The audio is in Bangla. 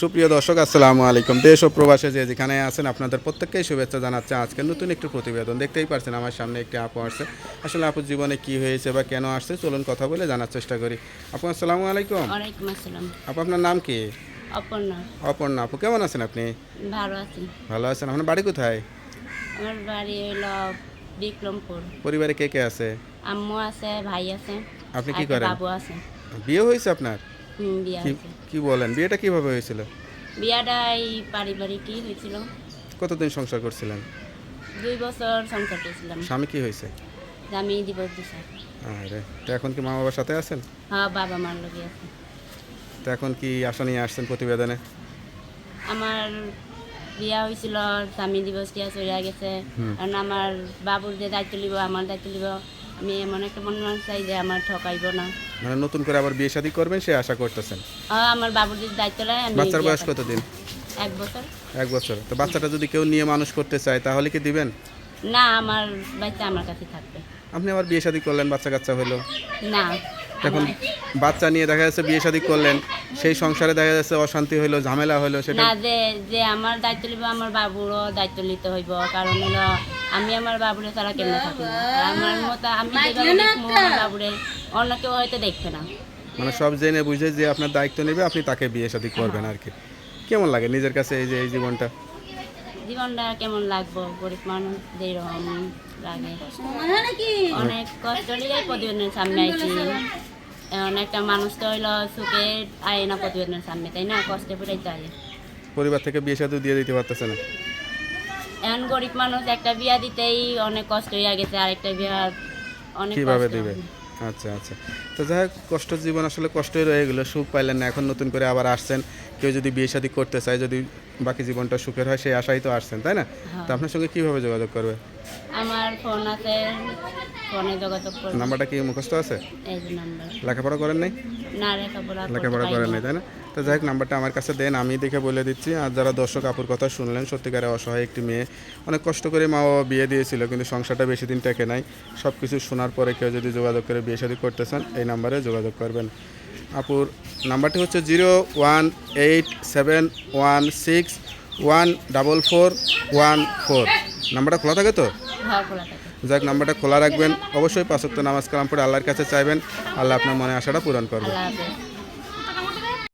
সুপ্রিয় দর্শক আসসালামু আলাইকুম। দেশ ও প্রবাসে যে যেখানে আছেন আপনাদের প্রত্যেককেই শুভেচ্ছা জানাচ্ছে। আজকে নতুন একটি প্রতিবেদন দেখতেই পারছেন আমার সামনে একটি আপু আসছে। আসলে আপুর জীবনে কি হয়েছে বা কেন আসছে চলুন কথা বলে জানার চেষ্টা করি। আপু আসসালামু আলাইকুম। ওয়ালাইকুম আসসালাম। আপু আপনার নাম কি? অপর্ণা। অপর্ণা। আপু কেমন আছেন আপনি? ভালো আছি। ভালো আছেন। আপনার বাড়ি কোথায়? আমার বাড়ি হইল বিক্রমপুর। পরিবারে কে কে আছে? আম্মু আছে, ভাই আছে, আপনি আর কি একটা করেন? বাবু আছে। বিয়ে হয়েছে আপনার? বিয়ে কি আছে। কি বলেন? বিয়েটা কিভাবে হয়েছিল? বিয়াটা এই পারিবারিকই হয়েছিল। কতদিন সংসার করছিলেন? 2 বছর সংসার করেছিলাম। স্বামী কি হয়েছে? আমি ডিভোর্স দিছি। আরে, তো এখন কি মা বাবার সাথে আছেন? হ্যাঁ, বাবা মার লগে আছে। তো এখন কি আশা নিয়ে আসছেন প্রতিবেদনে? আমার বিয়া হয়েছিল, স্বামী ডিভোর্স দিয়া চলে গেছে। কারণ আমার বাবুর যে দায়িত্ব লিব, আমার দায়িত্ব লিব, আমি এমন একটা মন চাই যে আমার ঠকাইব না। মানে নতুন করে আবার বিয়ে শাদী করবেন সে আশা করতেছেন। আমার বাবুর যে দায়িত্ব নেয় আমি বাচ্চার বিয়া বয়স করব। কতদিন? 1 বছর। 1 বছর। তো বাচ্চাটা যদি কেউ নিয়ে মানুষ করতে চায় তাহলে কি দিবেন? না, আমার বাচ্চা আমার কাছে থাকবে। আপনি আবার বিয়ে শাদী করলেন, বাচ্চা কাচ্চা হলো, না, এখন বাচ্চা নিয়ে দেখা যাচ্ছে বিয়ে শাদী করলেন, সেই সংসারে দেখা যাচ্ছে অশান্তি হইলো, ঝামেলা হইলো, সেটা না, যে যে আমার দায়িত্ব নিব আমার বাবুরও দায়িত্ব নিতে হইব। কারণ হলো আমি আমার বাবুরে ছাড়া কেমনে থাকি না। আমার মতো আমি যেভাবে দেখবো আমার বাবুরে অন্য কেউ হয়তো দেখবে না। মানে সব জেনে বুঝে যে আপনার দায়িত্ব নেবে আপনি তাকে বিয়ে শাদী করবেন আর কি। কেমন লাগে নিজের কাছে এই যে এই জীবনটা? জীবনটা কেমন লাগবো, গরিব মানুষ যেরকম লাগে। অনেক কষ্ট নিয়ে প্রতিবেদনের সামনে আইছি। এখন একটা মানুষ তো হইলো সুখে আয় না প্রতিবেদনের সামনে, তাই না? কষ্টে পড়াইতে হয়। পরিবার থেকে বিয়ে শাদী দিয়ে দিতে পারতেছে না? এখন গরিব মানুষ একটা বিয়া দিতেই অনেক কষ্ট হয়ে গেছে, আরেকটা বিয়া অনেক কিভাবে কষ্ট। দিবে? আচ্ছা আচ্ছা। তো যাই হোক, কষ্ট জীবন আসলে কষ্টই রয়ে গেলো, সুখ পাইলেন না, এখন নতুন করে আবার আসছেন। কেউ যদি বিয়ে শাদী করতে চায়, যদি বাকি জীবনটা সুখের হয় সেই আশাই তো আসছেন, তাই না? হ্যাঁ। তো আপনার সঙ্গে কীভাবে যোগাযোগ করবে? আমার ফোন আছে, ফোনে যোগাযোগ করবো। নাম্বারটা কি মুখস্থ আছে? এই যে নাম্বার। লেখাপড়া করেন নাই? না, লেখাপড়া করতে লেখাপড়া পারি করেন না। নাই, তাই না? তো যাই হোক, নাম্বারটা আমার কাছে দেন, আমি দেখে বলে দিচ্ছি। আর যারা দর্শক আপুর কথা শুনলেন, সত্যিকারে অসহায় একটি মেয়ে, অনেক কষ্ট করে মা বাবা বিয়ে দিয়েছিল, কিন্তু সংসারটা বেশি দিন টেকে নাই। সব কিছু শোনার পরে কেউ যদি যোগাযোগ করে বিয়ে শাদী করতে চান এই নাম্বারে যোগাযোগ করবেন। আপুর নাম্বারটি হচ্ছে 01871614414। নাম্বারটা খোলা থাকে তো? হ্যাঁ, খোলা থাকে। যাক, নাম্বারটা খোলা রাখবেন। অবশ্যই 5 ওয়াক্ত নামাজ কালাম পড়ে আল্লাহর কাছে চাইবেন, আল্লাহ আপনার মনে আশাটা পূরণ করবেন। আল্লাহ হাফেজ।